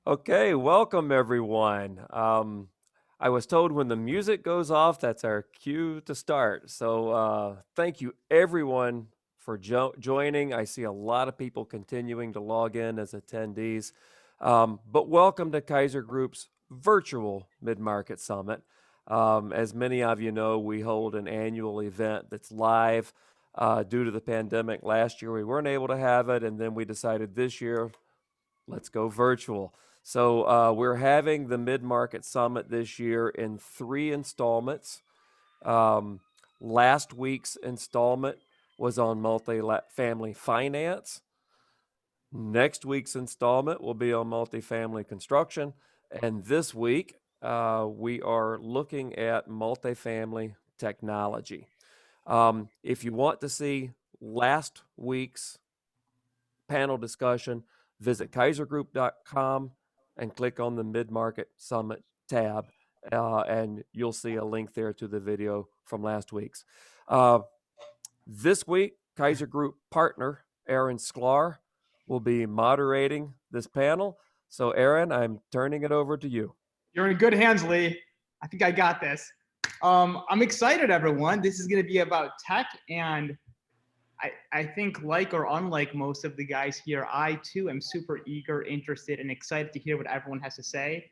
Okay, welcome everyone. I was told when the music goes off, that's our cue to start. So thank you everyone for joining. I see a lot of people continuing to log in as attendees. But welcome to Kiser Group's virtual mid-market summit. As many of you know, we hold an annual event that's live. Due to the pandemic last year, we weren't able to have it, and then we decided this year, let's go virtual. So we're having the Mid-Market Summit this year in 3 installments. Last week's installment was on multifamily finance. Next week's installment will be on multifamily construction. And this week, we are looking at multifamily technology. If you want to see last week's panel discussion, visit kisergroup.com and click on the Mid-Market Summit tab, and you'll see a link there to the video from last week's. This week, Kiser Group partner Aaron Sklar will be moderating this panel. So Aaron, I'm turning it over to you. You're in good hands, Lee. I think I got this. I'm excited, everyone. This is going to be about tech, and I think, like or unlike most of the guys here, I too am super eager, interested, and excited to hear what everyone has to say.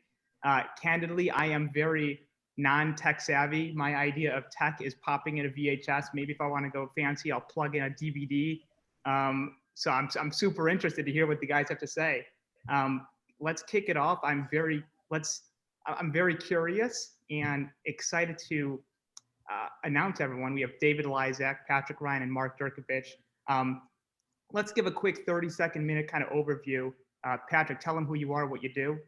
Candidly, I am very non-tech savvy. My idea of tech is popping in a VHS. Maybe if I want to go fancy, I'll plug in a DVD. So I'm super interested to hear what the guys have to say. Let's kick it off. I'm very curious and excited to announce everyone. We have David Lizak, Patrick Ryan, and Mark Durakovic. Let's give a quick 30-minute kind of overview. Patrick, tell them who you are, what you do.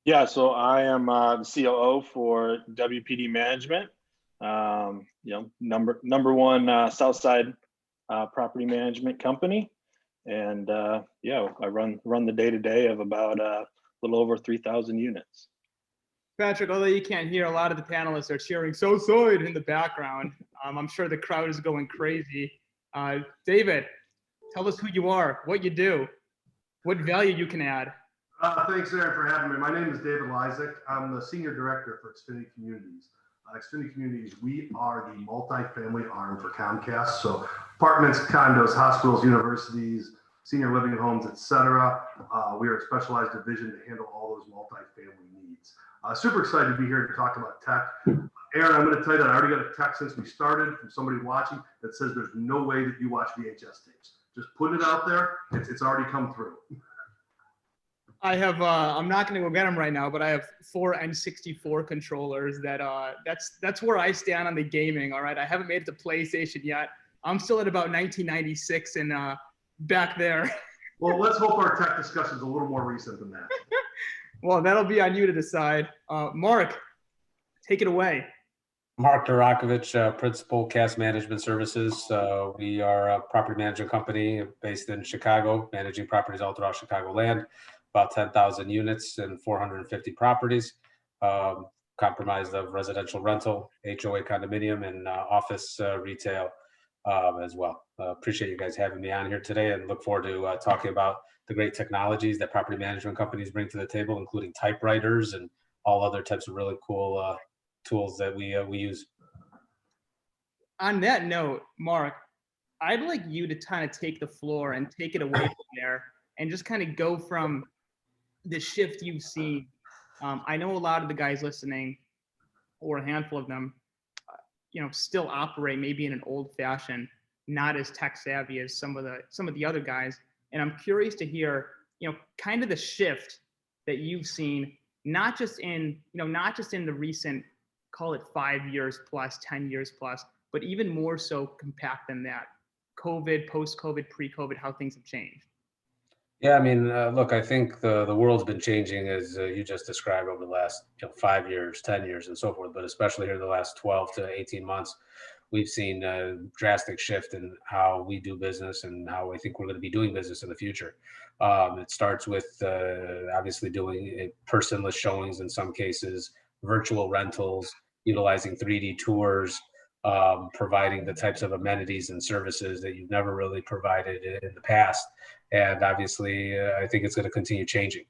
Yeah, so I am the COO for WPD Management. Number one Southside property management company, and I run the day-to-day of about a little over 3,000 units. Patrick, although you can't hear, a lot of the panelists are cheering "So side" in the background. I'm sure the crowd is going crazy. David, tell us who you are, what you do, what value you can add. Thanks, Aaron, for having me. My name is David Lizak. I'm the Senior Director for Xfinity Communities. Xfinity Communities, we are the multifamily arm for Comcast. So apartments, condos, hospitals, universities, senior living homes, etc. We are a specialized division to handle all those multifamily needs. Super excited to be here to talk about tech. Aaron, I'm going to tell you that I already got a text since we started from somebody watching that says there's no way that you watch VHS tapes. Just put it out there. It's already come through. I have, I'm not going to go get them right now, but I have 4 N64 controllers that's where I stand on the gaming. All right. I haven't made it to PlayStation yet. I'm still at about 1996 and back there. Well, let's hope our tech discussion is a little more recent than that. Well, that'll be on you to decide. Mark, take it away. Mark Durakovic, Principal Cast Management Services. We are a property management company based in Chicago, managing properties all throughout Chicagoland, about 10,000 units and 450 properties, comprised of residential rental, HOA condominium, and office retail as well. Appreciate you guys having me on here today, and look forward to talking about the great technologies that property management companies bring to the table, including typewriters and all other types of really cool tools that we use. On that note, Mark, I'd like you to kind of take the floor and take it away from there and just kind of go from the shift you've seen. I know a lot of the guys listening, or a handful of them, still operate maybe in an old fashioned, not as tech savvy as some of the other guys. And I'm curious to hear, kind of the shift that you've seen, not just in the recent, call it 5 years plus, 10 years plus, but even more so compact than that. COVID, post-COVID, pre-COVID, how things have changed. Yeah, I mean, look, I think the world's been changing as you just described over the last 5 years, 10 years, and so forth. But especially here in the last 12 to 18 months, we've seen a drastic shift in how we do business and how I think we're going to be doing business in the future. It starts with obviously doing personless showings in some cases, virtual rentals, utilizing 3D tours, providing the types of amenities and services that you've never really provided in the past. And obviously, I think it's going to continue changing.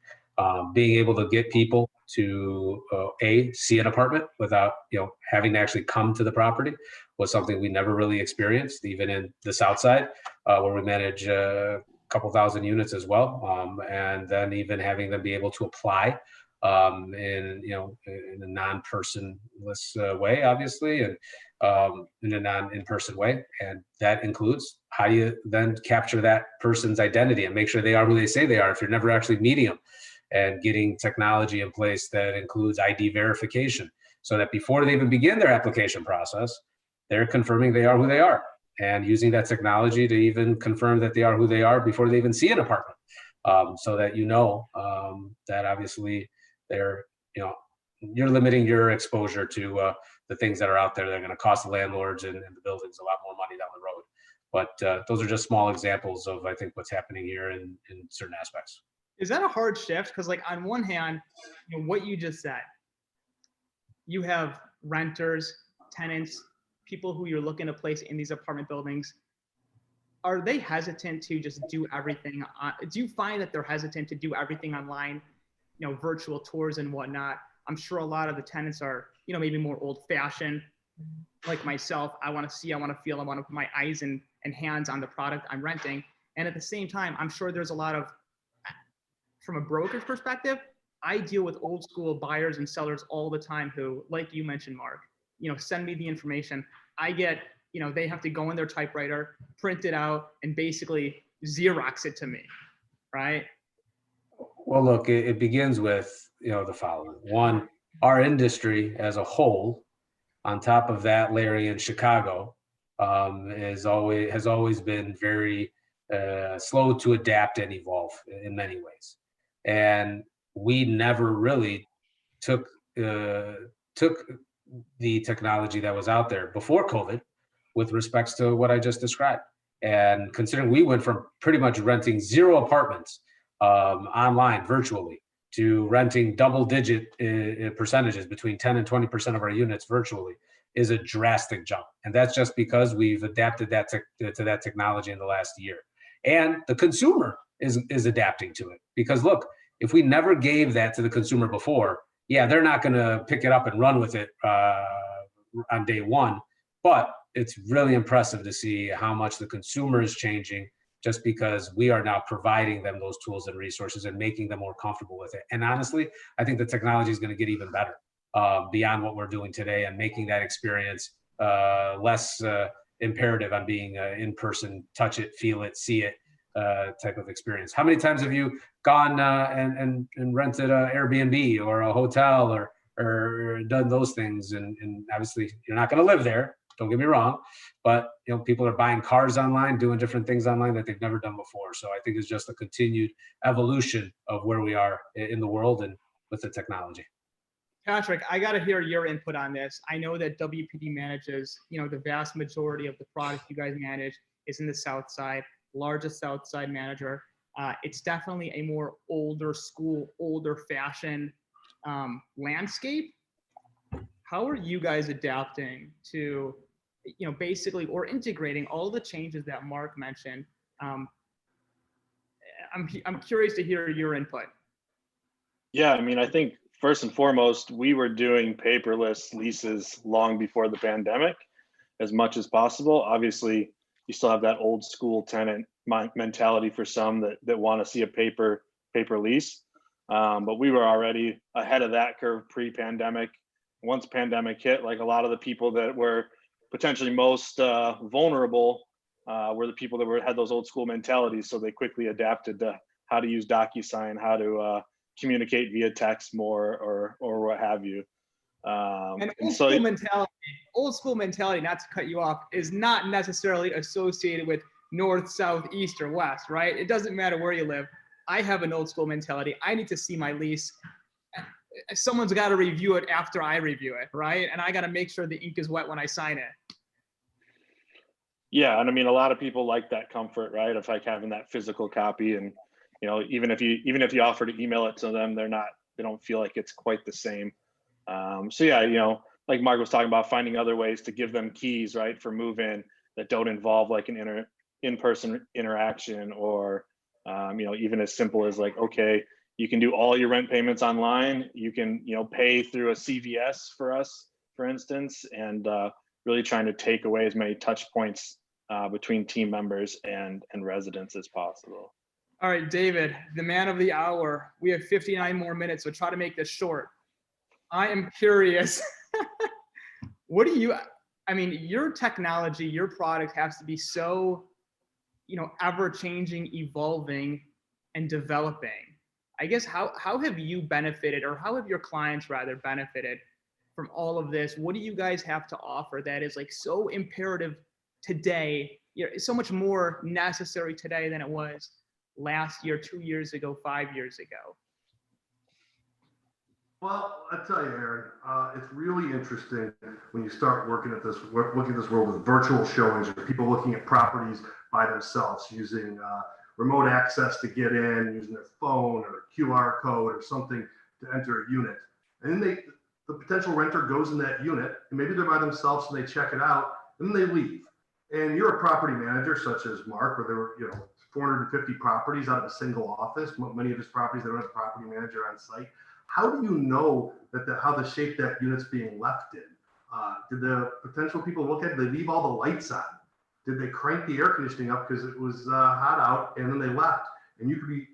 Being able to get people to see an apartment without having to actually come to the property was something we never really experienced, even in the South Side, where we manage a couple thousand units as well, and then even having them be able to apply in a non-personless way, obviously, and in a non-in-person way, and that includes how do you then capture that person's identity and make sure they are who they say they are if you're never actually meeting them, and getting technology in place that includes ID verification so that before they even begin their application process, they're confirming they are who they are, and using that technology to even confirm that they are who they are before they even see an apartment, so that that obviously they're you're limiting your exposure to the things that are out there that are going to cost the landlords and the buildings a lot more money down the road. But those are just small examples of, I think, what's happening here in certain aspects. Is that a hard shift? Because like on one hand, what you just said, you have renters, tenants, people who you're looking to place in these apartment buildings. Are they hesitant to just do everything? Do you find that they're hesitant to do everything online, virtual tours and whatnot? I'm sure a lot of the tenants are, maybe more old fashioned, like myself. I want to see, I want to feel, I want to put my eyes and hands on the product I'm renting. And at the same time, I'm sure there's a lot of, from a broker's perspective, I deal with old school buyers and sellers all the time who, like you mentioned, Mark, send me the information. I get, they have to go in their typewriter, print it out, and basically Xerox it to me, right? Well, look, it begins with, the following. One, our industry as a whole, on top of that, Larry, in Chicago, has always been very slow to adapt and evolve in many ways. And we never really took the technology that was out there before COVID with respects to what I just described. And considering we went from pretty much renting 0 apartments online virtually to renting double-digit percentages between 10 and 20% of our units virtually is a drastic jump. And that's just because we've adapted that to that technology in the last year. And the consumer is adapting to it. Because look, if we never gave that to the consumer before, yeah, they're not going to pick it up and run with it on day one. But it's really impressive to see how much the consumer is changing, just because we are now providing them those tools and resources and making them more comfortable with it. And honestly, I think the technology is going to get even better beyond what we're doing today, and making that experience less imperative on being in person, touch it, feel it, see it type of experience. How many times have you gone and rented an Airbnb or a hotel or done those things? And obviously you're not going to live there. Don't get me wrong, but people are buying cars online, doing different things online that they've never done before. So I think it's just a continued evolution of where we are in the world and with the technology. Patrick, I got to hear your input on this. I know that WPD manages, the vast majority of the product you guys manage is in the South Side, largest South Side manager. It's definitely a more older school, older fashioned landscape. How are you guys adapting to, basically, or integrating all the changes that Mark mentioned? I'm curious to hear your input. Yeah, I mean, I think first and foremost, we were doing paperless leases long before the pandemic, as much as possible. Obviously, you still have that old school tenant mentality for some that want to see a paper lease, but we were already ahead of that curve pre-pandemic. Once pandemic hit, like a lot of the people that were potentially most vulnerable were the people that had those old school mentalities. So they quickly adapted to how to use DocuSign, how to communicate via text more, or what have you. And old school mentality, not to cut you off, is not necessarily associated with north, south, east, or west, right? It doesn't matter where you live. I have an old school mentality. I need to see my lease. Someone's got to review it after I review it, right? And I got to make sure the ink is wet when I sign it. Yeah, and I mean, a lot of people like that comfort, right, of like having that physical copy. And even if you offer to email it to them, they don't feel like it's quite the same. So yeah, like Mark was talking about, finding other ways to give them keys, right, for move-in that don't involve like an in-person interaction, or even as simple as like, okay, You can do all your rent payments online. You can, pay through a CVS for us, for instance, and really trying to take away as many touch points between team members and residents as possible. All right, David, the man of the hour. We have 59 more minutes, so try to make this short. I am curious. Your technology, your product has to be so, ever changing, evolving, and developing. I guess how have you benefited, or how have your clients rather benefited from all of this? What do you guys have to offer that is like so imperative today? It's so much more necessary today than it was last year, 2 years ago, 5 years ago. Well, I tell you, Aaron, it's really interesting when you start looking at this world with virtual showings, or people looking at properties by themselves using remote access to get in, using their phone or a QR code or something to enter a unit. And then the potential renter goes in that unit, and maybe they're by themselves and they check it out, and then they leave. And you're a property manager, such as Mark, where there were 450 properties out of a single office. Many of his properties, they don't have a property manager on site. How do you know how the shape that unit's being left in? Did the potential people look at it? Did they leave all the lights on? Did they crank the air conditioning up because it was hot out, and then they left? And you could be,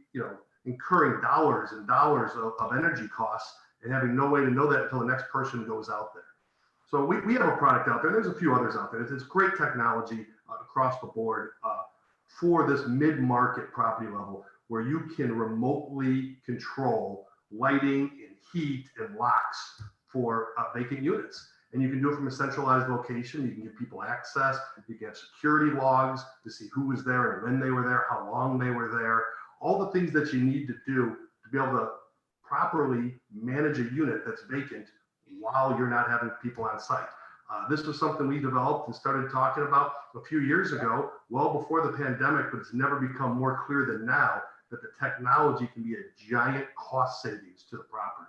incurring dollars and dollars of energy costs and having no way to know that until the next person goes out there. So we have a product out there. There's a few others out there. It's great technology across the board for this mid-market property level, where you can remotely control lighting and heat and locks for vacant units. And you can do it from a centralized location. You can give people access. You can have security logs to see who was there and when they were there, how long they were there, all the things that you need to do to be able to properly manage a unit that's vacant while you're not having people on site. This was something we developed and started talking about a few years ago, well before the pandemic, but it's never become more clear than now that the technology can be a giant cost savings to the property.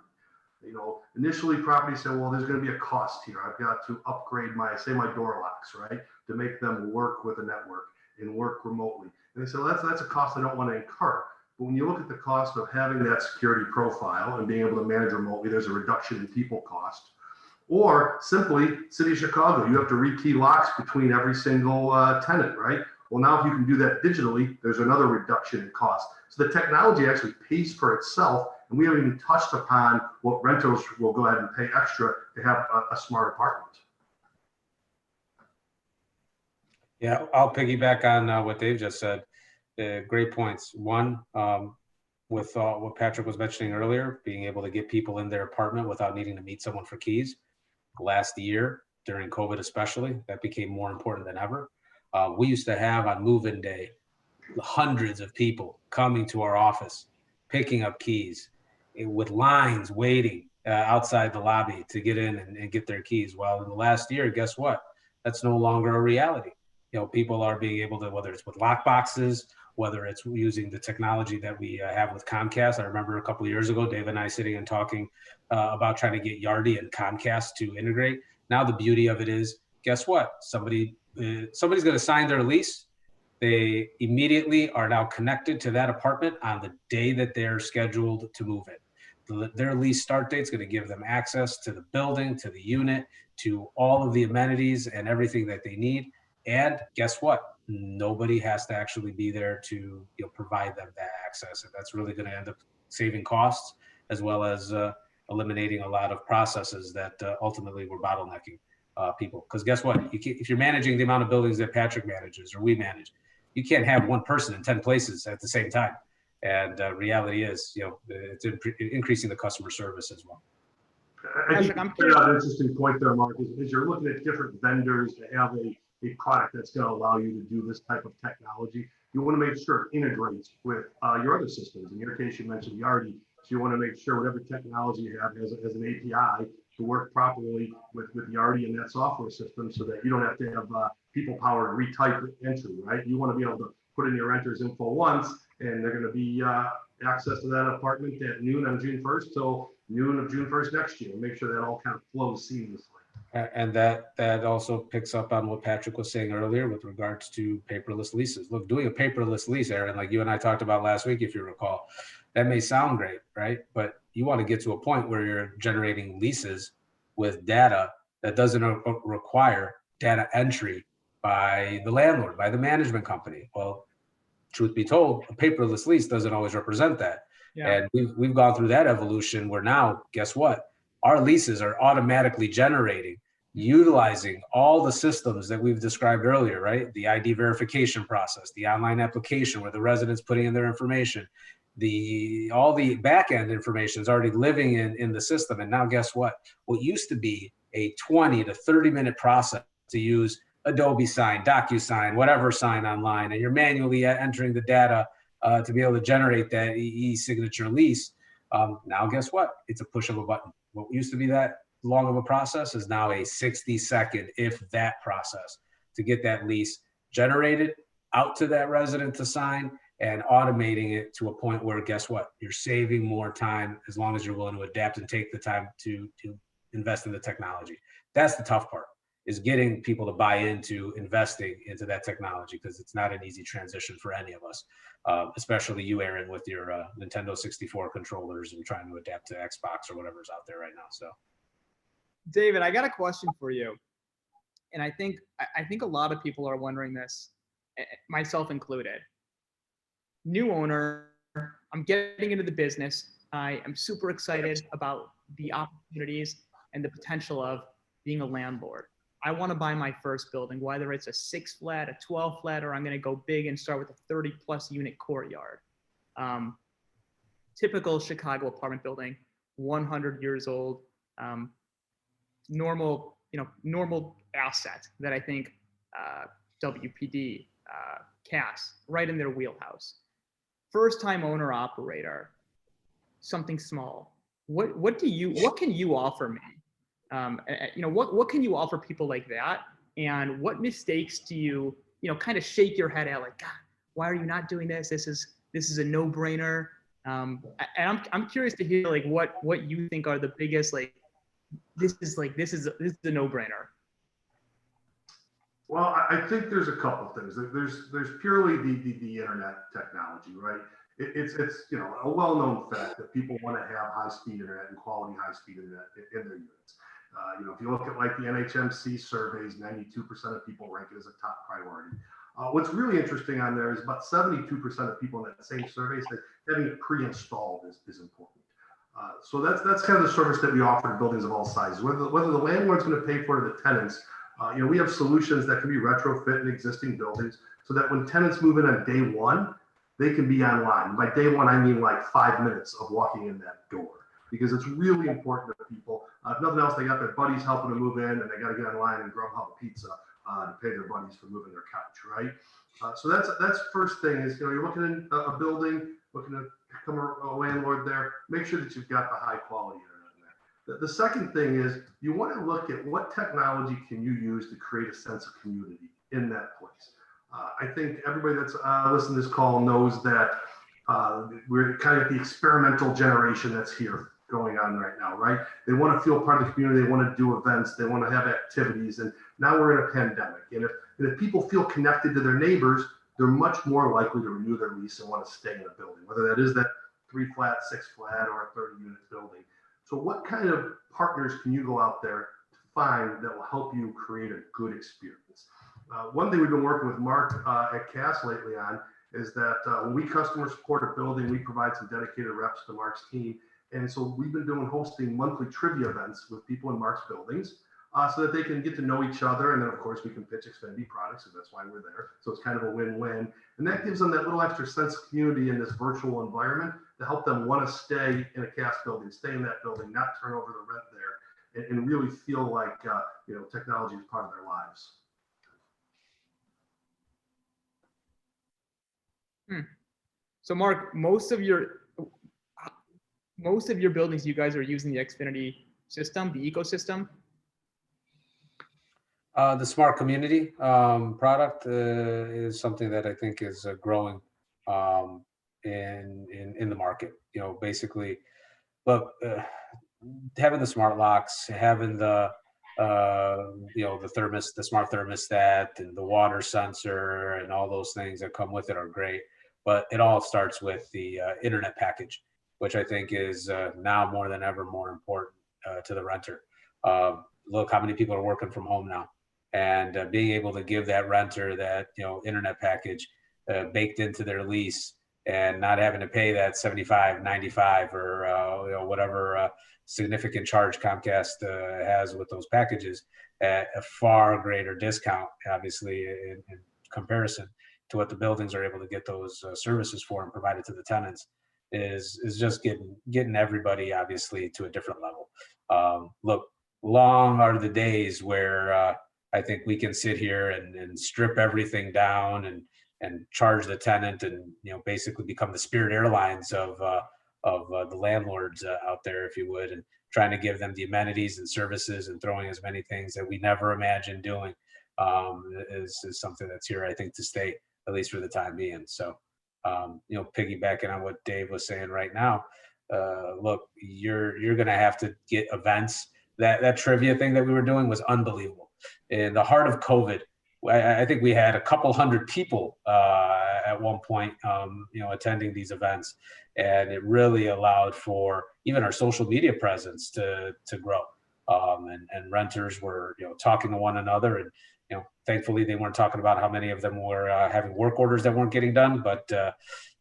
Initially properties said, well, there's going to be a cost here. I've got to upgrade my door locks, right, to make them work with a network and work remotely. And they said, well, that's a cost I don't want to incur. But when you look at the cost of having that security profile and being able to manage remotely, there's a reduction in people cost. Or simply, City of Chicago, you have to rekey locks between every single tenant, right? Well, now if you can do that digitally, there's another reduction in cost. So the technology actually pays for itself, and we haven't even touched upon what renters will go ahead and pay extra to have a smart apartment. Yeah, I'll piggyback on what Dave just said. Great points. One, with what Patrick was mentioning earlier, being able to get people in their apartment without needing to meet someone for keys. Last year, during COVID especially, that became more important than ever. We used to have on move-in day hundreds of people coming to our office, picking up keys, with lines waiting outside the lobby to get in and get their keys. Well, in the last year, guess what? That's no longer a reality. People are being able to, whether it's with lock boxes, whether it's using the technology that we have with Comcast. I remember a couple of years ago, Dave and I sitting and talking about trying to get Yardi and Comcast to integrate. Now the beauty of it is, guess what? Somebody's going to sign their lease. They immediately are now connected to that apartment on the day that they're scheduled to move in. Their lease start date is going to give them access to the building, to the unit, to all of the amenities and everything that they need. And guess what? Nobody has to actually be there to provide them that access. And that's really going to end up saving costs, as well as eliminating a lot of processes that ultimately were bottlenecking people. Because guess what? If you're managing the amount of buildings that Patrick manages or we manage, you can't have one person in 10 places at the same time. And reality is, it's increasing the customer service as well. I think you put out an interesting point there, Mark, is you're looking at different vendors to have a product that's going to allow you to do this type of technology. You want to make sure it integrates with your other systems. In your case, you mentioned Yardi, so you want to make sure whatever technology you have has an API to work properly with Yardi and that software system, so that you don't have to have people power to retype entry, right? You want to be able to put in your renter's info once, and they're going to be access to that apartment at noon on June 1st till noon of June 1st next year, and make sure that all kind of flows seamlessly. And that also picks up on what Patrick was saying earlier with regards to paperless leases. Look, doing a paperless lease, Aaron, like you and I talked about last week, if you recall, That may sound great, right? But you want to get to a point where you're generating leases with data that doesn't require data entry by the landlord, by the management company. Well, truth be told, a paperless lease doesn't always represent that. Yeah. And we've gone through that evolution where now, guess what? Our leases are automatically generating, utilizing all the systems that we've described earlier, right? The ID verification process, the online application where the resident's putting in their information, all the back end information is already living in the system. And now guess what? What used to be a 20 to 30-minute process to use Adobe Sign, DocuSign, whatever sign online, and you're manually entering the data to be able to generate that e-signature lease. Now, guess what? It's a push of a button. What used to be that long of a process is now a 60-second, if that process, to get that lease generated out to that resident to sign and automating it to a point where, guess what? You're saving more time as long as you're willing to adapt and take the time to invest in the technology. That's the tough part, is getting people to buy into investing into that technology, because it's not an easy transition for any of us, especially you, Aaron, with your Nintendo 64 controllers and trying to adapt to Xbox or whatever's out there right now. So, David, I got a question for you. And I think a lot of people are wondering this, myself included. New owner, I'm getting into the business. I am super excited about the opportunities and the potential of being a landlord. I want to buy my first building, whether it's a 6 flat, a 12 flat, or I'm going to go big and start with a 30+ unit courtyard. Typical Chicago apartment building, 100 years old, normal asset that I think WPD casts right in their wheelhouse. First time owner operator, something small. What can you offer me? What can you offer people like that? And what mistakes do you kind of shake your head at, like, God, why are you not doing this? This is a no-brainer. And I'm curious to hear like what you think are the biggest, like, this is a no-brainer. Well, I think there's a couple things. There's purely the internet technology, right? It's a well-known fact that people want to have high-speed internet and quality high-speed internet in their units. If you look at like the NHMC surveys, 92% of people rank it as a top priority. What's really interesting on there is about 72% of people in that same survey say having it pre-installed is important. So that's kind of the service that we offer to buildings of all sizes. Whether the landlord's going to pay for it or the tenants, we have solutions that can be retrofit in existing buildings so that when tenants move in on day one, they can be online. By day one, I mean like 5 minutes of walking in that door, because it's really important to people. If nothing else, they got their buddies helping to move in, and they got to get online and Grubhub a pizza to pay their buddies for moving their couch, right? So that's first thing is, you're looking in a building, looking to become a landlord there, make sure that you've got the high quality internet in there. The second thing is you want to look at what technology can you use to create a sense of community in that place. I think everybody that's listening to this call knows that we're kind of the experimental generation that's here going on right now, right? They want to feel part of the community. They want to do events. They want to have activities. And now we're in a pandemic. And if people feel connected to their neighbors, they're much more likely to renew their lease and want to stay in a building, whether that is that 3 flat, 6 flat, or a 30-unit building. So what kind of partners can you go out there to find that will help you create a good experience? One thing we've been working with Mark at CAS lately on is that when we customer support a building, we provide some dedicated reps to Mark's team. And so we've been hosting monthly trivia events with people in Mark's buildings so that they can get to know each other. And then, of course, we can pitch Xfinity products, and that's why we're there. So it's kind of a win-win. And that gives them that little extra sense of community in this virtual environment to help them want to stay in a CAS building, stay in that building, not turn over the rent there, and really feel like technology is part of their lives. So Mark, most of your buildings, you guys are using the Xfinity system, the ecosystem? The smart community product is something that I think is growing in the market. Basically, look, having the smart locks, having the smart thermostat, and the water sensor, and all those things that come with it are great. but it all starts with the internet package, which I think is now more than ever more important to the renter. Look how many people are working from home now, and being able to give that renter that internet package baked into their lease, and not having to pay that 75, 95, or whatever significant charge Comcast has with those packages at a far greater discount, obviously in comparison to what the buildings are able to get those services for and provided to the tenants, is just getting everybody obviously to a different level. Look, long are the days where I think we can sit here and strip everything down and charge the tenant, and basically become the Spirit Airlines of the landlords out there, if you would, and trying to give them the amenities and services and throwing as many things that we never imagined doing is something that's here, I think, to stay, at least for the time being. So, piggybacking on what Dave was saying right now, look, you're going to have to get events. That trivia thing that we were doing was unbelievable. In the heart of COVID, I think we had a couple hundred people at one point, attending these events, and it really allowed for even our social media presence to grow. And renters were, talking to one another, and thankfully they weren't talking about how many of them were having work orders that weren't getting done, but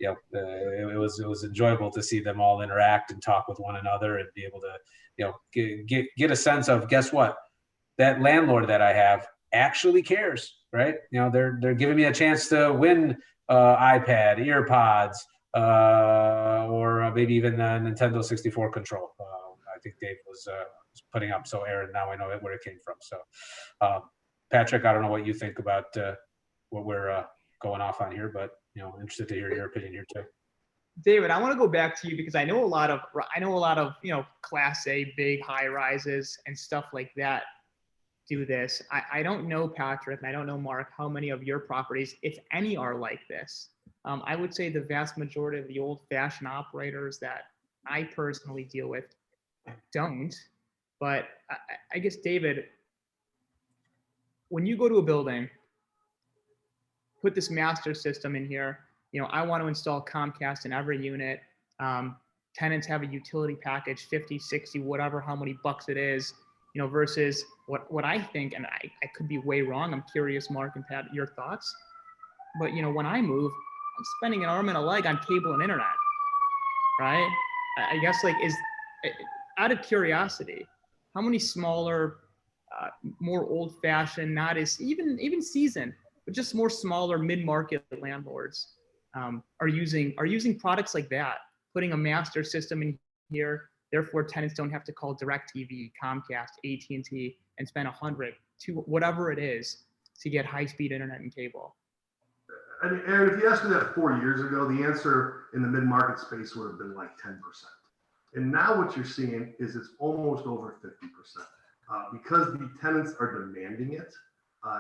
it was enjoyable to see them all interact and talk with one another and be able to, get a sense of, guess what, that landlord that I have actually cares, right? They're giving me a chance to win iPad, earpods, or maybe even a Nintendo 64 control. I think Dave was putting up. So Aaron, now I know where it came from. So Patrick, I don't know what you think about what we're going off on here, but interested to hear your opinion here too. David, I want to go back to you because I know a lot of Class A big high rises and stuff like that do this. I don't know, Patrick, and I don't know, Mark, how many of your properties, if any, are like this. I would say the vast majority of the old-fashioned operators that I personally deal with don't. But I guess, David, when you go to a building, put this master system in here, I want to install Comcast in every unit. Tenants have a utility package, 50, 60, whatever, how many bucks it is, versus what I think, and I could be way wrong. I'm curious, Mark and Pat, your thoughts. But, when I move, I'm spending an arm and a leg on cable and internet, right? I guess, out of curiosity, how many smaller, more old-fashioned, not as even seasoned, but just more smaller mid-market landlords are using products like that, putting a master system in here. Therefore, tenants don't have to call DirecTV, Comcast, AT&T, and spend $100 to whatever it is to get high-speed internet and cable. And Aaron, if you asked me that 4 years ago, the answer in the mid-market space would have been like 10%. And now what you're seeing is it's almost over 50%. Because the tenants are demanding it,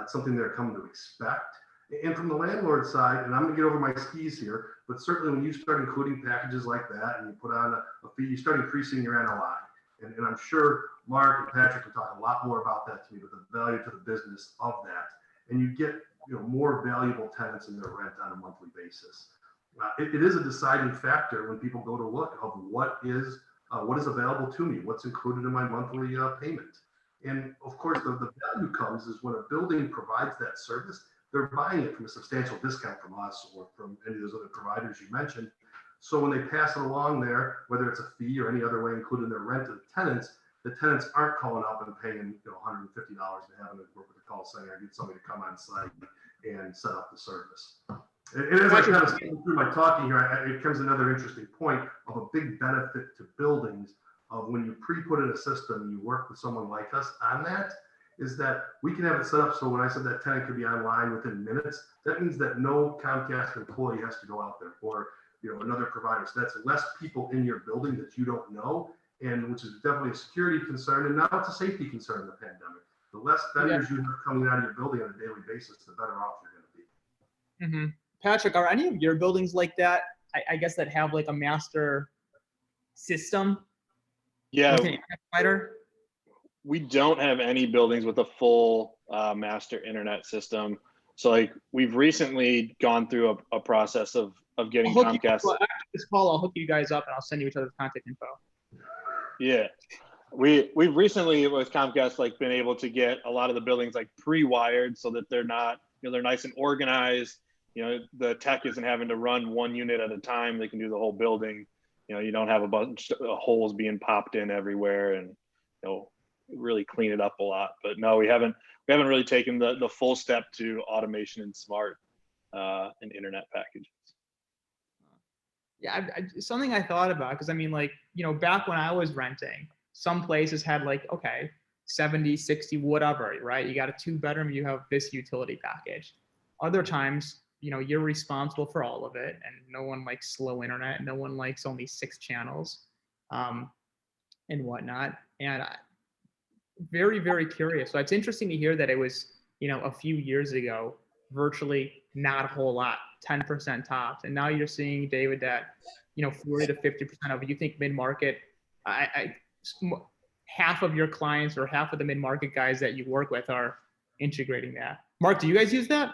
it's something they're coming to expect. And from the landlord side, and I'm going to get over my skis here, but certainly when you start including packages like that and you put on a fee, you start increasing your NOI. And I'm sure Mark and Patrick can talk a lot more about that to me, but the value to the business of that. And you get more valuable tenants in their rent on a monthly basis. It is a deciding factor when people go to look of what is available to me, what's included in my monthly payment. And of course, the value comes is when a building provides that service, they're buying it from a substantial discount from us or from any of those other providers you mentioned. So when they pass it along there, whether it's a fee or any other way included in their rent to the tenants aren't calling up and paying $150 and having to work with the call center and get somebody to come on site and set up the service. And as I kind of speak through my talking here, it comes another interesting point of a big benefit to buildings of when you pre-put in a system and you work with someone like us on that, is that we can have it set up so when I said that tenant could be online within minutes, that means that no Comcast employee has to go out there or another provider. So that's less people in your building that you don't know, and which is definitely a security concern, and now it's a safety concern in the pandemic. The less vendors you have coming out of your building on a daily basis, the better off you're going to be. Mm-hmm. Patrick, are any of your buildings like that? I guess that have like a master system? Yeah. We don't have any buildings with a full master internet system. So like we've recently gone through a process of getting I'll hook you Comcast. up. After this call, I'll hook you guys up and I'll send you each other's contact info. Yeah. We've recently with Comcast like been able to get a lot of the buildings like pre-wired so that they're not, they're nice and organized. The tech isn't having to run one unit at a time. They can do the whole building. You don't have a bunch of holes being popped in everywhere, and really clean it up a lot. But no, we haven't really taken the full step to automation and smart and internet packages. Yeah, something I thought about, because I mean, like, back when I was renting, some places had like, okay, 70, 60, whatever, right? You got a 2-bedroom, you have this utility package. Other times, you're responsible for all of it, and no one likes slow internet. No one likes only 6 channels and whatnot. And very, very curious. So it's interesting to hear that it was, a few years ago, virtually not a whole lot, 10% tops. And now you're seeing, David, that, 40 to 50% of it, you think mid-market, half of your clients or half of the mid-market guys that you work with are integrating that. Mark, do you guys use that?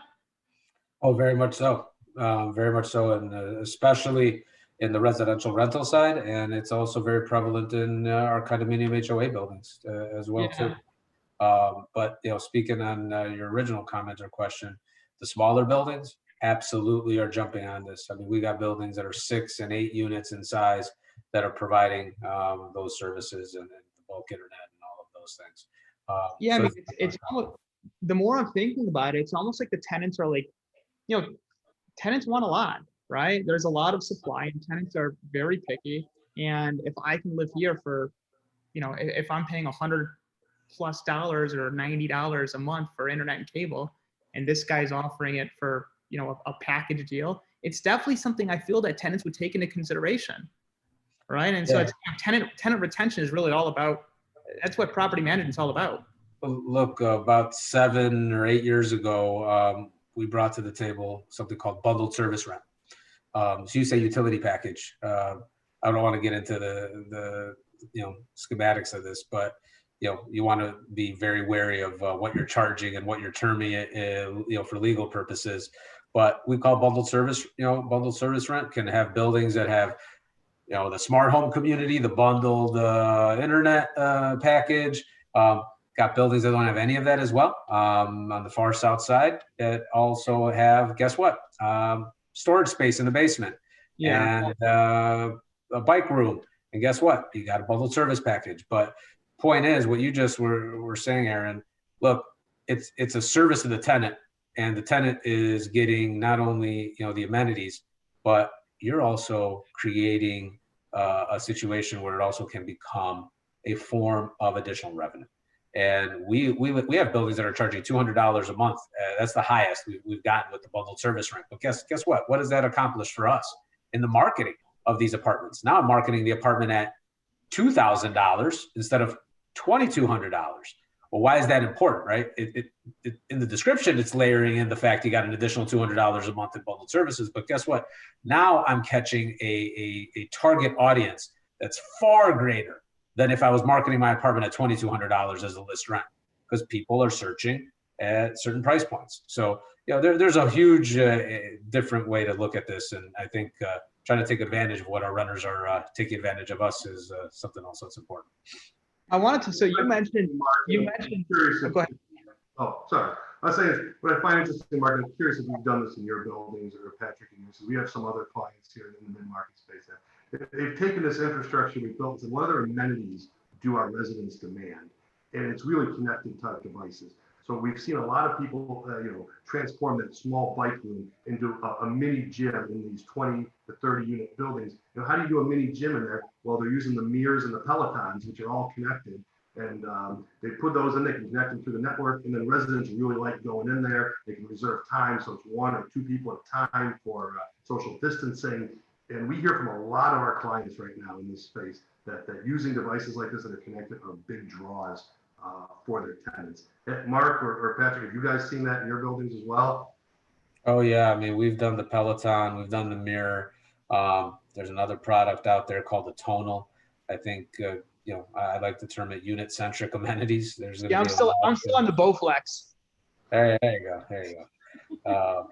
Oh, very much so. Very much so. And especially in the residential rental side. And it's also very prevalent in our condominium HOA buildings as well, too. But, speaking on your original comment or question, the smaller buildings absolutely are jumping on this. I mean, we got buildings that are 6 and 8 units in size that are providing those services and the bulk internet and all of those things. I mean, it's almost, the more I'm thinking about it, it's almost like the tenants are like, tenants want a lot, right? There's a lot of supply, and tenants are very picky. And if I can live here for, if I'm paying $100+ or $90 a month for internet and cable, and this guy's offering it for, a package deal, it's definitely something I feel that tenants would take into consideration, right? And so it's tenant retention is really all about. That's what property management is all about. Look, about 7 or 8 years ago, we brought to the table something called bundled service rent. So you say utility package. I don't want to get into the schematics of this, but you want to be very wary of what you're charging and what you're terming it, for legal purposes. But we call bundled service rent can have buildings that have, the smart home community, the bundled internet package. Got buildings that don't have any of that as well. On the far south side, that also have, guess what? Storage space in the basement and a bike room. And guess what? You got a bundled service package. But point is, what you just were saying, Aaron, look, it's a service to the tenant, and the tenant is getting not only, the amenities, but you're also creating a situation where it also can become a form of additional revenue. And we have buildings that are charging $200 a month. That's the highest we've gotten with the bundled service rent. But guess what? What does that accomplish for us in the marketing of these apartments? Now I'm marketing the apartment at $2,000 instead of $2,200. Well, why is that important, right? It in the description, it's layering in the fact you got an additional $200 a month in bundled services. But guess what? Now I'm catching a target audience that's far greater than if I was marketing my apartment at $2,200 as a list rent, because people are searching at certain price points. So, there's a huge different way to look at this. And I think trying to take advantage of what our renters are taking advantage of us is something else that's important. I wanted to, so you mentioned, go ahead. Oh, sorry. I was saying, what I find interesting, Mark, I'm curious if you've done this in your buildings or Patrick and yours. We have some other clients here in the mid-market space that they've taken this infrastructure we built and said, what other amenities do our residents demand? And it's really connected type devices. So we've seen a lot of people, transform that small bike room into a mini gym in these 20 to 30 unit buildings. How do you do a mini gym in there? Well, they're using the mirrors and the Pelotons, which are all connected. And they put those in, they can connect them through the network. And then residents really like going in there. They can reserve time. So it's 1 or 2 people at a time for social distancing. And we hear from a lot of our clients right now in this space that using devices like this that are connected are big draws for their tenants. Mark or Patrick, have you guys seen that in your buildings as well? Oh yeah, I mean, we've done the Peloton, we've done the mirror. There's another product out there called the Tonal. I think I like to term it unit-centric amenities. I'm still on the Bowflex. There you go. I'm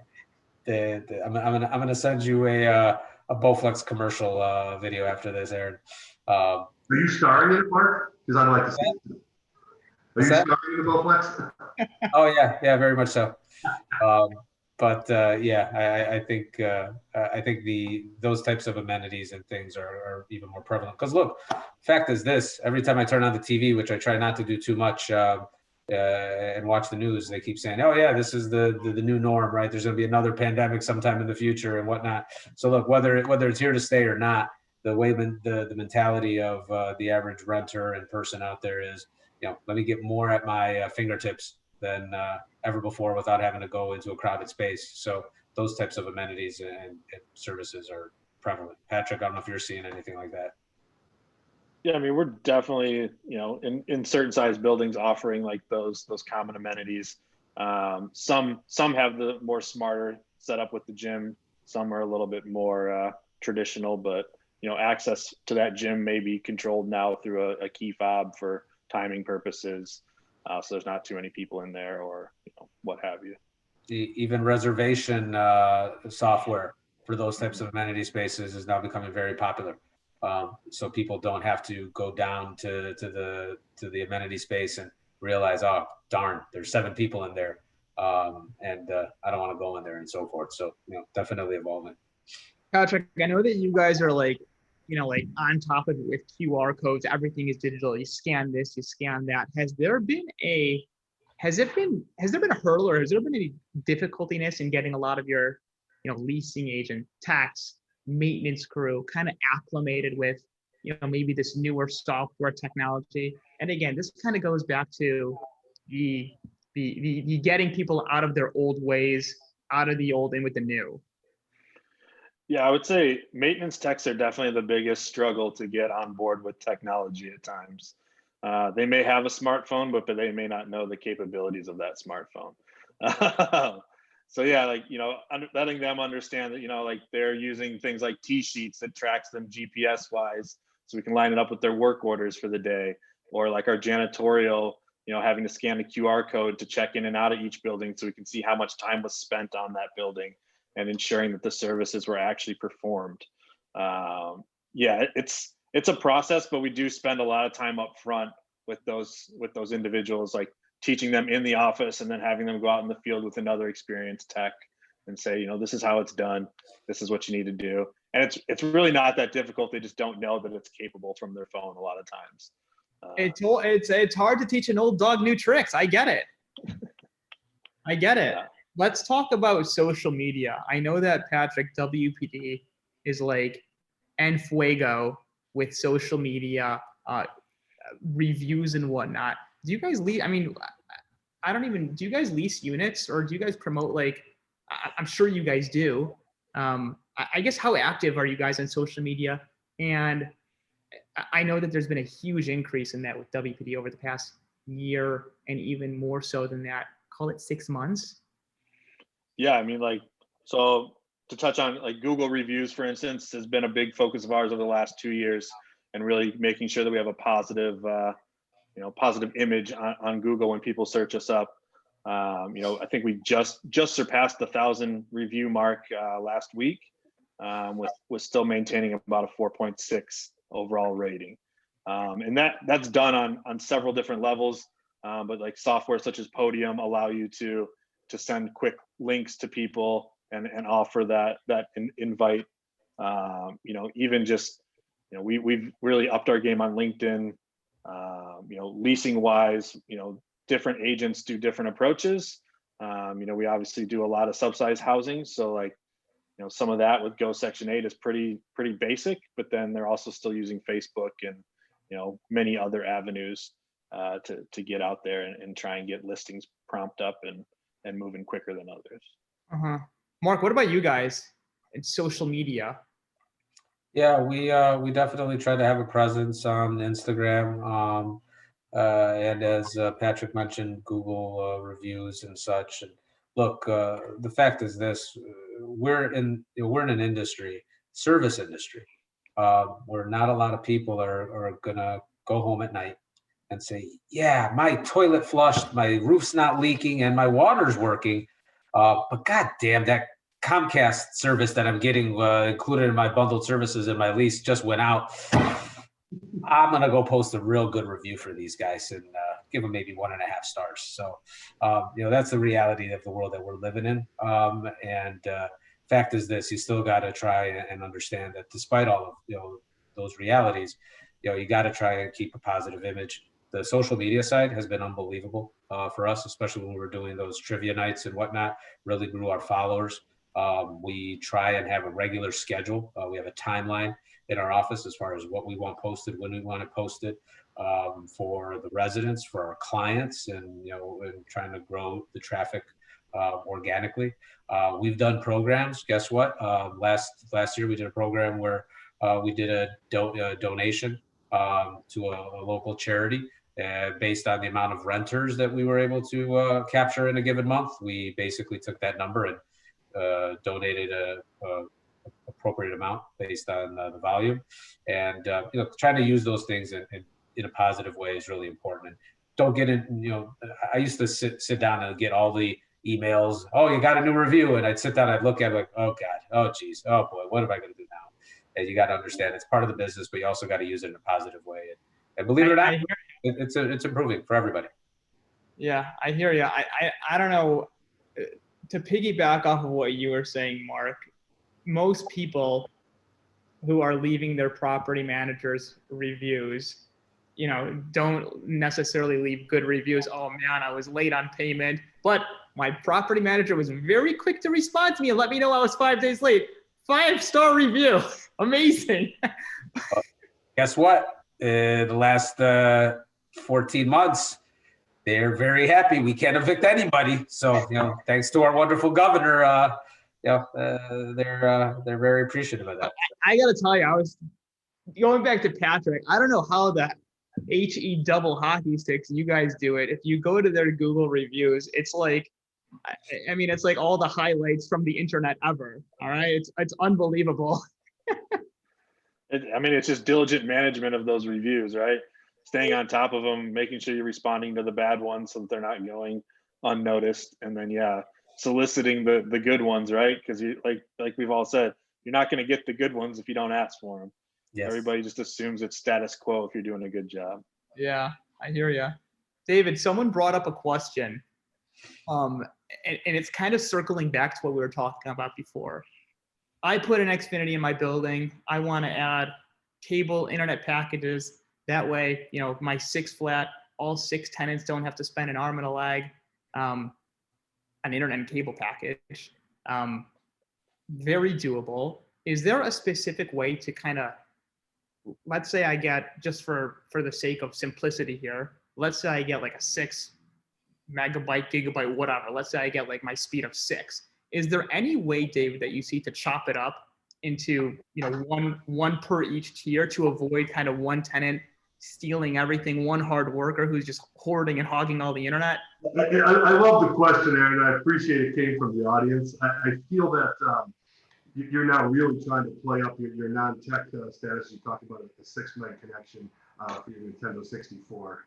gonna send you a Bowflex commercial video after this, Aaron. Are you starring in it, Mark? Because I'd like to see it. Are What's you that? starring in the Bowflex? Oh yeah, very much so. But yeah, I think those types of amenities and things are even more prevalent. Because look, fact is this: every time I turn on the TV, which I try not to do too much, and watch the news, they keep saying, "Oh yeah, this is the new norm, right? There's going to be another pandemic sometime in the future and whatnot." So look, whether it's here to stay or not, the way the mentality of the average renter and person out there is, let me get more at my fingertips than ever before without having to go into a crowded space. So those types of amenities and services are prevalent. Patrick, I don't know if you're seeing anything like that. Yeah, I mean, we're definitely, in certain size buildings offering like those common amenities. Some have the more smarter setup with the gym. Some are a little bit more traditional, but access to that gym may be controlled now through a key fob for timing purposes. So there's not too many people in there, or what have you. Even reservation software for those types of amenity spaces is now becoming very popular. So people don't have to go down to the amenity space and realize, oh darn, there's 7 people in there, and I don't want to go in there, and so forth. So definitely evolving. Patrick, I know that you guys are like on top of it with QR codes. Everything is digital. You scan this, you scan that. Has there been a hurdle, or has there been any difficultiness in getting a lot of your leasing agent, tax, maintenance crew kind of acclimated with maybe this newer software technology? And again, this kind of goes back to the getting people out of their old ways, out of the old in with the new. Yeah, I would say maintenance techs are definitely the biggest struggle to get on board with technology at times. They may have a smartphone, but they may not know the capabilities of that smartphone. So yeah, letting them understand that, like they're using things like T-sheets that tracks them GPS wise, so we can line it up with their work orders for the day, or like our janitorial, having to scan the QR code to check in and out of each building so we can see how much time was spent on that building and ensuring that the services were actually performed. Yeah, it's a process, but we do spend a lot of time up front with those individuals, like teaching them in the office and then having them go out in the field with another experienced tech and say, this is how it's done. This is what you need to do. And it's really not that difficult. They just don't know that it's capable from their phone a lot of times. It's hard to teach an old dog new tricks. I get it. Yeah. Let's talk about social media. I know that Patrick, WPD is like en fuego with social media, reviews and whatnot. Do you guys lease? I mean, do you guys lease units, or do you guys promote, I'm sure you guys do. I guess, how active are you guys on social media? And I know that there's been a huge increase in that with WPD over the past year, and even more so than that. Call it 6 months. Yeah, I mean, so to touch on Google reviews, for instance, has been a big focus of ours over the last 2 years, and really making sure that we have a positive, positive image on Google when people search us up. I think we just surpassed the 1,000 review mark last week, with still maintaining about a 4.6 overall rating. And that's done on several different levels, but like software such as Podium allow you to send quick links to people and offer that invite. Even just, we've really upped our game on LinkedIn. Leasing wise, different agents do different approaches. We obviously do a lot of subsidized housing, so some of that with Go Section 8 is pretty basic, but then they're also still using Facebook and many other avenues to get out there and try and get listings prompt up and moving quicker than others. Mark, what about you guys in social media? Yeah, we definitely try to have a presence on Instagram, and as Patrick mentioned, Google reviews and such. And look, the fact is this: we're in an industry, service industry, where not a lot of people are gonna go home at night and say, "Yeah, my toilet flushed, my roof's not leaking, and my water's working." But goddamn, that Comcast service that I'm getting included in my bundled services in my lease just went out. I'm gonna go post a real good review for these guys and give them maybe 1.5 stars. So, that's the reality of the world that we're living in. Fact is this: you still got to try and understand that despite all of those realities, you got to try and keep a positive image. The social media side has been unbelievable for us, especially when we were doing those trivia nights and whatnot. Really grew our followers. We try and have a regular schedule. We have a timeline in our office as far as what we want posted, when we want it posted, for the residents, for our clients, and trying to grow the traffic organically. We've done programs. Guess what? Last year we did a program where we did a donation to a local charity. Based on the amount of renters that we were able to capture in a given month, we basically took that number and donated a appropriate amount based on the volume. And trying to use those things in a positive way is really important. And don't get in. I used to sit down and get all the emails. Oh, you got a new review, and I'd sit down, I'd look at it like, oh God, oh geez, oh boy, what am I going to do now? And you got to understand it's part of the business, but you also got to use it in a positive way. And believe it or not, it's improving for everybody. Yeah, I hear you. I don't know, to piggyback off of what you were saying, Mark, most people who are leaving their property managers reviews, don't necessarily leave good reviews. Oh man, I was late on payment, but my property manager was very quick to respond to me and let me know I was 5 days late. 5-star review. Amazing. Guess what? The last 14 months, they're very happy. We can't evict anybody. So, thanks to our wonderful governor, they're very appreciative of that. I got to tell you, I was going back to Patrick. I don't know how the HE double hockey sticks you guys do it. If you go to their Google reviews, it's like, it's like all the highlights from the internet ever. All right. It's unbelievable. It's just diligent management of those reviews, right? Staying on top of them, making sure you're responding to the bad ones so that they're not going unnoticed. And then, soliciting the good ones, right? Because you like we've all said, you're not going to get the good ones if you don't ask for them. Yes. Everybody just assumes it's status quo if you're doing a good job. Yeah, I hear you. David, someone brought up a question, and it's kind of circling back to what we were talking about before. I put an Xfinity in my building. I want to add cable internet packages. That way, my 6 flat, all 6 tenants don't have to spend an arm and a leg. An internet and cable package. Very doable. Is there a specific way to kind of, let's say I get, just for the sake of simplicity here, let's say I get like a 6 megabyte, gigabyte, whatever. Let's say I get like my speed of 6. Is there any way, David, that you see to chop it up into, one per each tier to avoid kind of one tenant stealing everything, one hard worker who's just hoarding and hogging all the internet? I love the question, Aaron. I appreciate it came from the audience. I feel that you're now really trying to play up your non-tech status. You talked about a 6 meg connection for your Nintendo 64.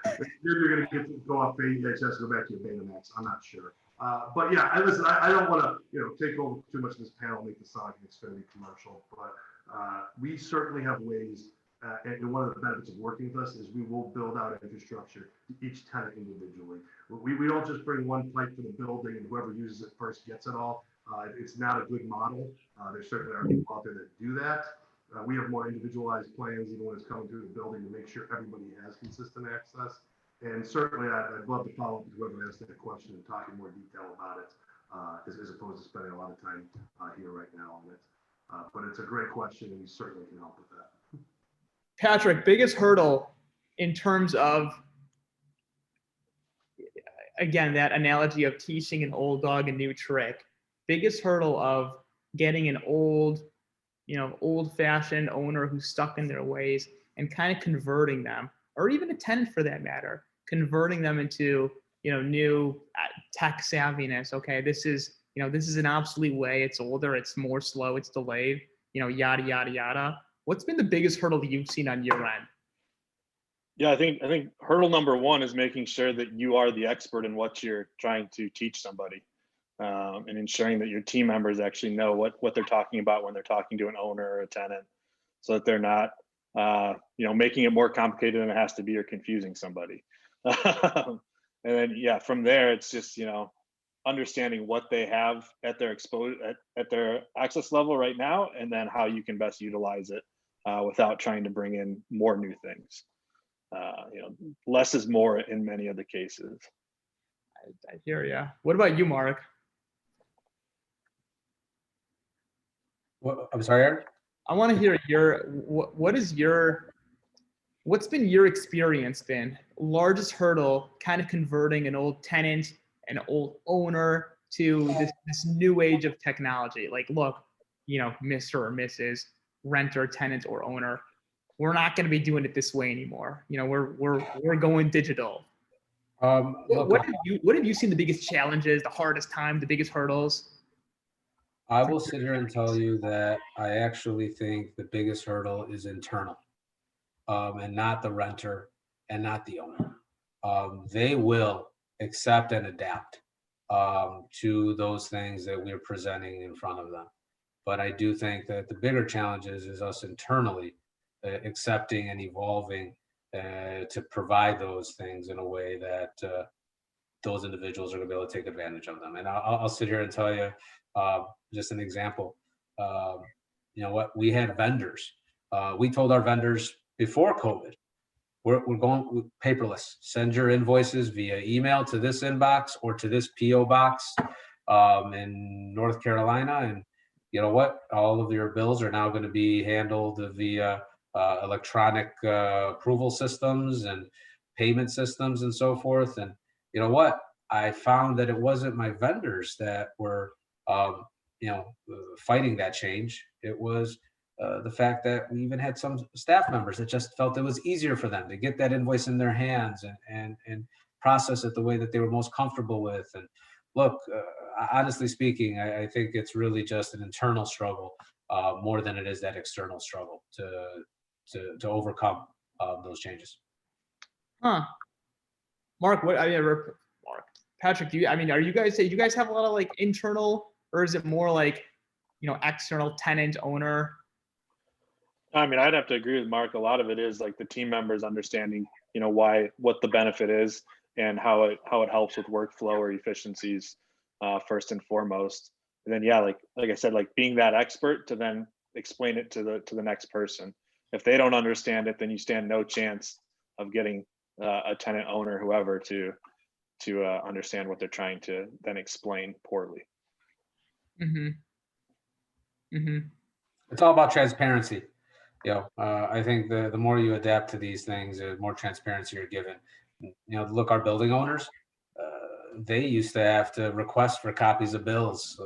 Maybe you're going to get to go off VHS, go back to your Betamax. I'm not sure. But yeah, listen, I don't want to take over too much of this panel, make this sound like an Xfinity commercial, but we certainly have ways. And one of the benefits of working with us is we will build out infrastructure to each tenant individually. We don't just bring one pipe to the building and whoever uses it first gets it all. It's not a good model. There certainly are people out there that do that. We have more individualized plans even when it's coming through the building to make sure everybody has consistent access. And certainly I'd love to follow up with whoever asked that question and talk in more detail about it as opposed to spending a lot of time here right now on it. But it's a great question and we certainly can help with that. Patrick, biggest hurdle in terms of, again, that analogy of teaching an old dog a new trick, biggest hurdle of getting an old-fashioned owner who's stuck in their ways and kind of converting them, or even a tenant for that matter, converting them into, new tech savviness. Okay, this is an obsolete way. It's older. It's more slow. It's delayed. Yada yada yada. What's been the biggest hurdle that you've seen on your end? Yeah, I think hurdle number one is making sure that you are the expert in what you're trying to teach somebody, and ensuring that your team members actually know what they're talking about when they're talking to an owner or a tenant, so that they're not, making it more complicated than it has to be or confusing somebody. And then, yeah, from there, it's just, understanding what they have at their at their access level right now, and then how you can best utilize it without trying to bring in more new things. Less is more in many of the cases. I hear ya. What about you, Mark? I'm sorry, Aaron? I want to hear what's been your experience been? Largest hurdle kind of converting an old tenant, an old owner to this new age of technology. Like, look, Mr. or Mrs. renter, tenant, or owner, we're not going to be doing it this way anymore. We're going digital. What have you seen the biggest challenges, the hardest time, the biggest hurdles? I will sit here and tell you that I actually think the biggest hurdle is internal, and not the renter and not the owner. They will accept and adapt to those things that we're presenting in front of them. But I do think that the bigger challenge is us internally accepting and evolving to provide those things in a way that those individuals are going to be able to take advantage of them. And I'll sit here and tell you just an example. We had vendors. We told our vendors before COVID, we're going paperless. Send your invoices via email to this inbox or to this PO box in North Carolina. And you know what? All of your bills are now going to be handled via electronic approval systems and payment systems and so forth. And you know what? I found that it wasn't my vendors that were, fighting that change. It was the fact that we even had some staff members that just felt it was easier for them to get that invoice in their hands and process it the way that they were most comfortable with. And look, honestly speaking, I think it's really just an internal struggle more than it is that external struggle to overcome those changes. Huh. Mark, Patrick, do you guys have a lot of like internal, or is it more like, external tenant owner? I mean, I'd have to agree with Mark. A lot of it is like the team members understanding, what the benefit is and how it helps with workflow or efficiencies first and foremost. And then, yeah, like I said, like being that expert to then explain it to the next person. If they don't understand it, then you stand no chance of getting a tenant owner, whoever, to understand what they're trying to then explain poorly. Mm-hmm. Mm-hmm. It's all about transparency. I think the more you adapt to these things, the more transparency you're given. Look, our building owners, they used to have to request for copies of bills,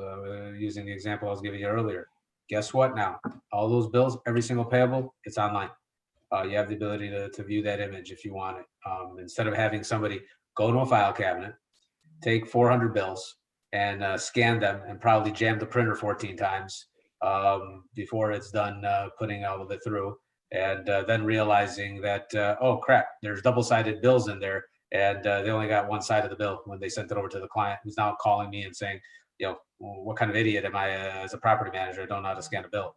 using the example I was giving you earlier. Guess what now? All those bills, every single payable, it's online. You have the ability to view that image if you want it. Instead of having somebody go to a file cabinet, take 400 bills and scan them and probably jam the printer 14 times before it's done putting all of it through, and then realizing that, oh crap, there's double-sided bills in there, and they only got one side of the bill when they sent it over to the client, who's now calling me and saying, what kind of idiot am I as a property manager? I don't know how to scan a bill,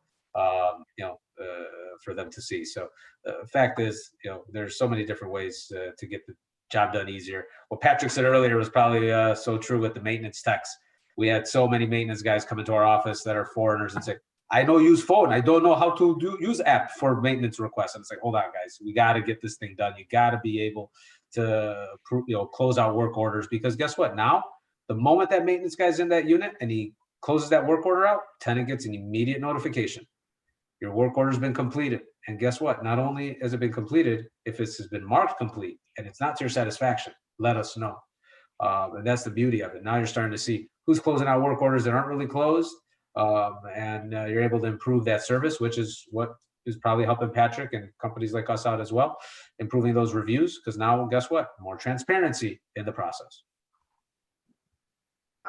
for them to see. So the fact is, there's so many different ways to get the job done easier. What Patrick said earlier was probably so true with the maintenance techs. We had so many maintenance guys come into our office that are foreigners and say, I don't use phone. I don't know how to use app for maintenance requests. And it's like, hold on, guys, we got to get this thing done. You got to be able to, close out work orders, because guess what? Now, the moment that maintenance guy's in that unit and he closes that work order out, tenant gets an immediate notification. Your work order's been completed. And guess what? Not only has it been completed, if it has been marked complete and it's not to your satisfaction, let us know. And that's the beauty of it. Now you're starting to see who's closing out work orders that aren't really closed. And you're able to improve that service, which is what is probably helping Patrick and companies like us out as well, improving those reviews, because now, guess what? More transparency in the process.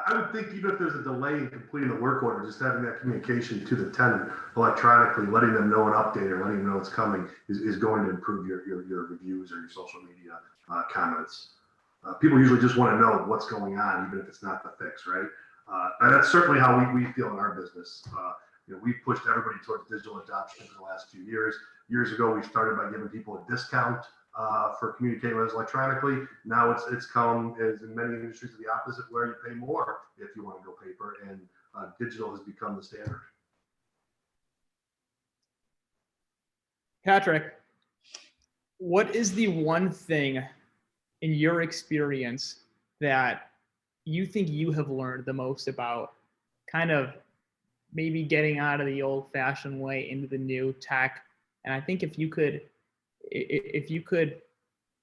I would think even if there's a delay in completing the work order, just having that communication to the tenant electronically, letting them know an update or letting them know it's coming is going to improve your reviews or your social media comments. People usually just want to know what's going on, even if it's not the fix, right? And that's certainly how we feel in our business. We've pushed everybody towards digital adoption for the last few years. Years ago, we started by giving people a discount for communicating with us electronically. Now it's come, as in many industries, the opposite, where you pay more if you want to go paper, and digital has become the standard. Patrick, what is the one thing in your experience that you think you have learned the most about kind of maybe getting out of the old fashioned way into the new tech? And I think if you could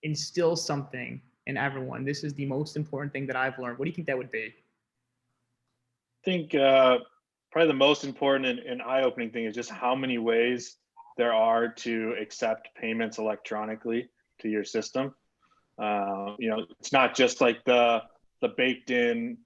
instill something in everyone, this is the most important thing that I've learned, what do you think that would be? I think probably the most important and eye-opening thing is just how many ways there are to accept payments electronically to your system. It's not just like the baked-in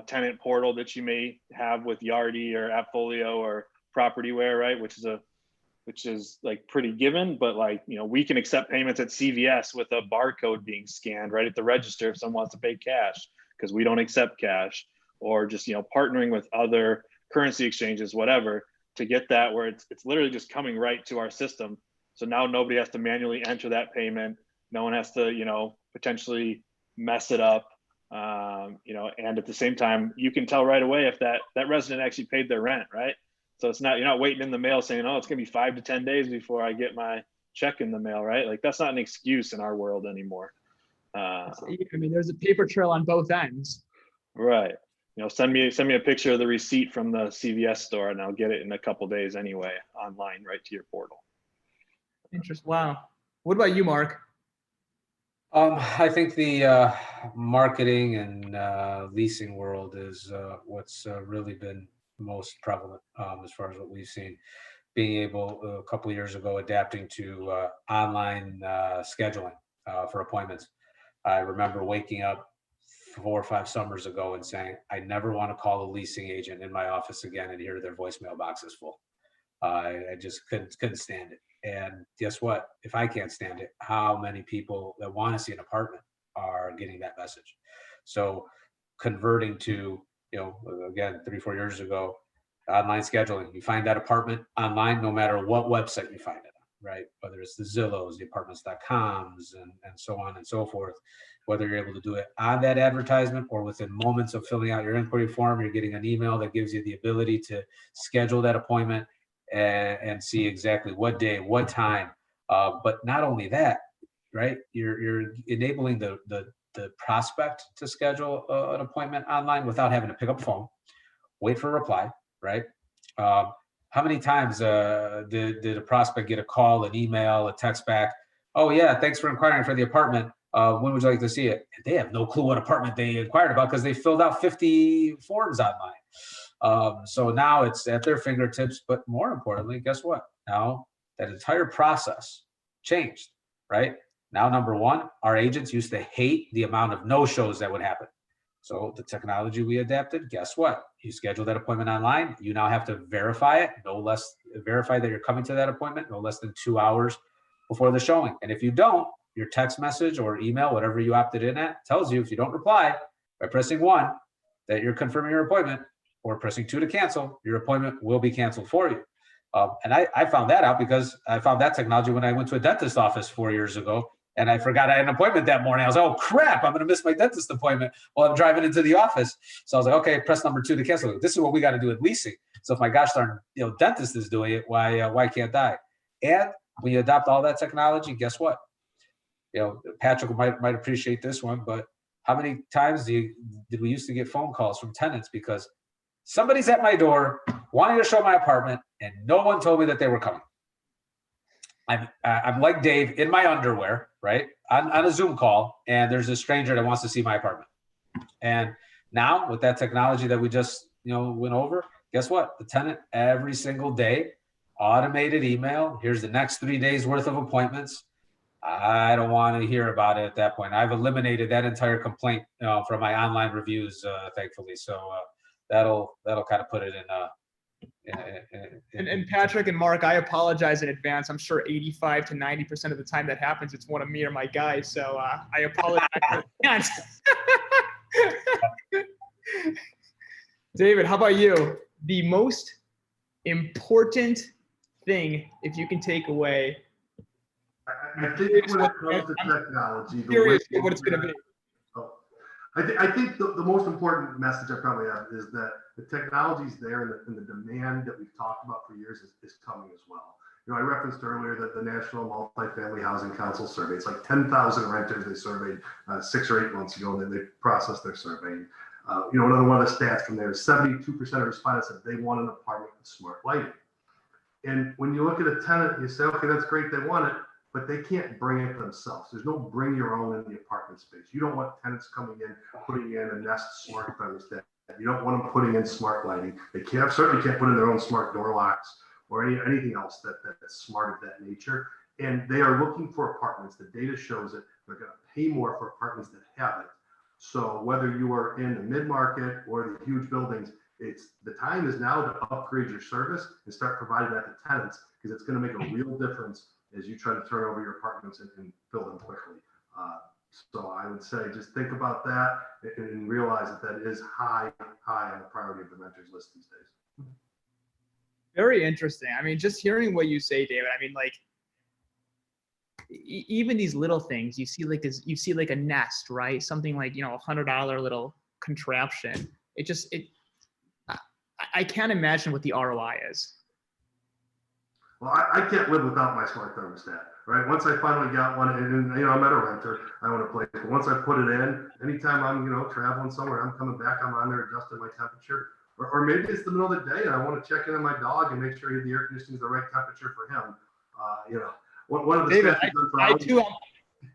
tenant portal that you may have with Yardi or Appfolio or Propertyware, right? Which is like pretty given, but we can accept payments at CVS with a barcode being scanned right at the register if someone wants to pay cash, because we don't accept cash, or just partnering with other currency exchanges, whatever, to get that where it's literally just coming right to our system. So now nobody has to manually enter that payment. No one has to, potentially mess it up. And at the same time, you can tell right away if that resident actually paid their rent, right? So you're not waiting in the mail saying, oh, it's gonna be 5 to 10 days before I get my check in the mail, right? Like, that's not an excuse in our world anymore. There's a paper trail on both ends. Right. Send me a picture of the receipt from the CVS store, and I'll get it in a couple days anyway, online, right to your portal. Interesting. Wow. What about you, Mark? I think the marketing and leasing world is what's really been most prevalent as far as what we've seen. Being able, a couple of years ago, adapting to online scheduling for appointments. I remember waking up 4 or 5 summers ago and saying, I never want to call a leasing agent in my office again and hear their voicemail box is full. I just couldn't stand it. And guess what? If I can't stand it, how many people that want to see an apartment are getting that message? So converting to, again, 3-4 years ago, online scheduling. You find that apartment online, no matter what website you find it on, right? Whether it's the Zillows, the apartments.coms, and so on and so forth. Whether you're able to do it on that advertisement or within moments of filling out your inquiry form, you're getting an email that gives you the ability to schedule that appointment and see exactly what day, what time. But not only that, right? You're enabling the prospect to schedule an appointment online without having to pick up the phone, wait for a reply, right? How many times did a prospect get a call, an email, a text back? Oh yeah, thanks for inquiring for the apartment. When would you like to see it? And they have no clue what apartment they inquired about because they filled out 50 forms online. So now it's at their fingertips, but more importantly, guess what? Now that entire process changed, right? Now, number one, our agents used to hate the amount of no-shows that would happen. So the technology we adapted, guess what? You schedule that appointment online. You now have to verify it, verify that you're coming to that appointment no less than 2 hours before the showing. And if you don't, your text message or email, whatever you opted in at, tells you if you don't reply by pressing 1 that you're confirming your appointment, or pressing 2 to cancel, your appointment will be canceled for you. And I found that out because I found that technology when I went to a dentist office 4 years ago, and I forgot I had an appointment that morning. I was like, oh crap, I'm gonna miss my dentist appointment while I'm driving into the office. So I was like, okay, press number 2 to cancel. This is what we got to do with leasing. So if my gosh darn dentist is doing it, why can't I? And when you adopt all that technology, guess what? Patrick might appreciate this one, but how many times did we used to get phone calls from tenants because somebody's at my door wanting to show my apartment and no one told me that they were coming? I'm like Dave in my underwear, right? On a Zoom call, and there's a stranger that wants to see my apartment. And now with that technology that we just went over, guess what? The tenant every single day, automated email, here's the next 3 days worth of appointments. I don't want to hear about it at that point. I've eliminated that entire complaint from my online reviews, thankfully. So that'll kind of put it in. And Patrick and Mark, I apologize in advance. I'm sure 85 to 90% of the time that happens, it's one of me or my guys. So I apologize in advance. David, how about you? The most important thing, if you can take away. I think when it comes to technology, the way Curious what it's going to be. Oh, I think the most important message I probably have is that the technology's there and the demand that we've talked about for years is coming as well. I referenced earlier that the National Multifamily Housing Council survey, it's like 10,000 renters they surveyed 6 or 8 months ago, and then they processed their survey. Another one of the stats from there is 72% of respondents said they want an apartment with smart lighting. And when you look at a tenant, you say, okay, that's great, they want it, but they can't bring it themselves. There's no bring your own in the apartment space. You don't want tenants coming in, putting in a Nest smart thermostat. You don't want them putting in smart lighting. They certainly can't put in their own smart door locks or anything else that's smart of that nature. And they are looking for apartments. The data shows it. They're going to pay more for apartments that have it. So whether you are in the mid-market or the huge buildings, the time is now to upgrade your service and start providing that to tenants, because it's going to make a real difference as you try to turn over your apartments and fill them quickly. So I would say just think about that and realize that is high on the priority of the renters list these days. Very interesting. I mean, just hearing what you say, David, I mean, like, even these little things, you see like a Nest, right? Something like, $100 little contraption. I can't imagine what the ROI is. Well, I can't live without my smart thermostat, right? Once I finally got one, and I'm at a renter, I own a place, but once I put it in, anytime I'm, traveling somewhere, I'm coming back, I'm on there adjusting my temperature. Or maybe it's the middle of the day and I want to check in on my dog and make sure the air conditioning is the right temperature for him. One of the David,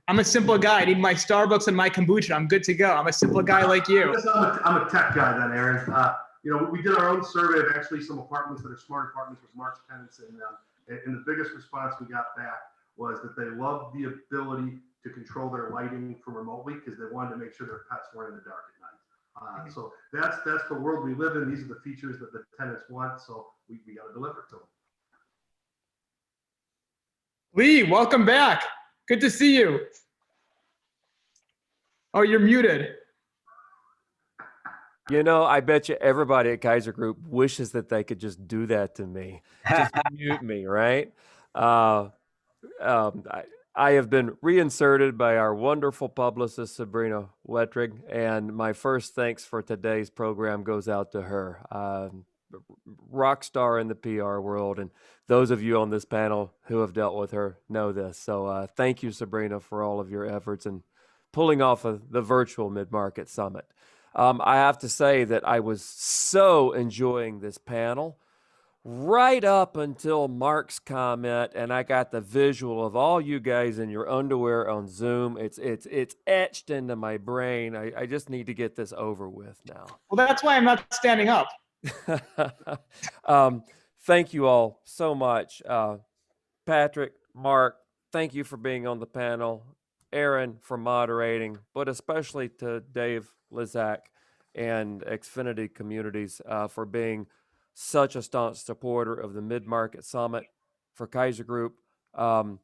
I'm a simple guy. I need my Starbucks and my kombucha. I'm good to go. I'm a simple guy like you. I'm a tech guy then, Aaron. We did our own survey of actually some apartments that are smart apartments with Mark's tenants in them. And the biggest response we got back was that they loved the ability to control their lighting from remotely, because they wanted to make sure their pets weren't in the dark at night. So that's the world we live in. These are the features that the tenants want. So we got to deliver to them. Lee, welcome back. Good to see you. Oh, you're muted. I bet you everybody at Kiser Group wishes that they could just do that to me. Just mute me, right? I have been reinserted by our wonderful publicist, Sabrina Wetrig, and my first thanks for today's program goes out to her. Rock star in the PR world, and those of you on this panel who have dealt with her know this. So thank you, Sabrina, for all of your efforts in pulling off of the virtual mid-market summit. I have to say that I was so enjoying this panel right up until Mark's comment, and I got the visual of all you guys in your underwear on Zoom. It's etched into my brain. I just need to get this over with now. Well, that's why I'm not standing up. Thank you all so much. Patrick, Mark, thank you for being on the panel. Aaron for moderating, but especially to Dave Lizak and Xfinity Communities for being such a staunch supporter of the Mid-Market Summit for Kiser Group, and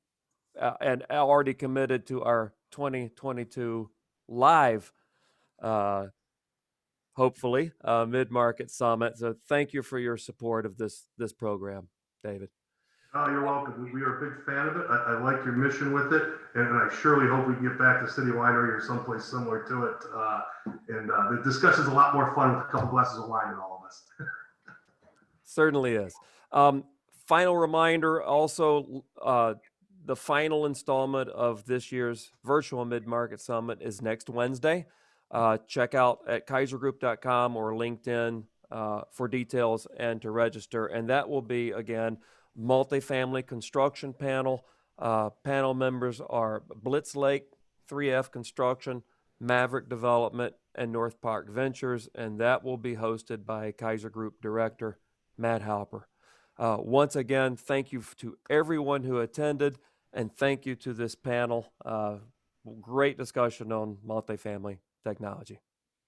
already committed to our 2022 live, hopefully, Mid-Market Summit. So thank you for your support of this program, David. Oh, you're welcome. We are a big fan of it. I like your mission with it, and I surely hope we can get back to City Winery or someplace similar to it. And the discussion's a lot more fun with a couple glasses of wine and all of us. Certainly is. Final reminder, also, the final installment of this year's virtual Mid-Market Summit is next Wednesday. Check out at kisergroup.com or LinkedIn for details and to register. And that will be, again, multifamily construction panel. Panel members are Blitz Lake, 3F Construction, Maverick Development, and North Park Ventures, and that will be hosted by Kiser Group Director Matt Halper. Once again, thank you to everyone who attended, and thank you to this panel. Great discussion on multifamily technology.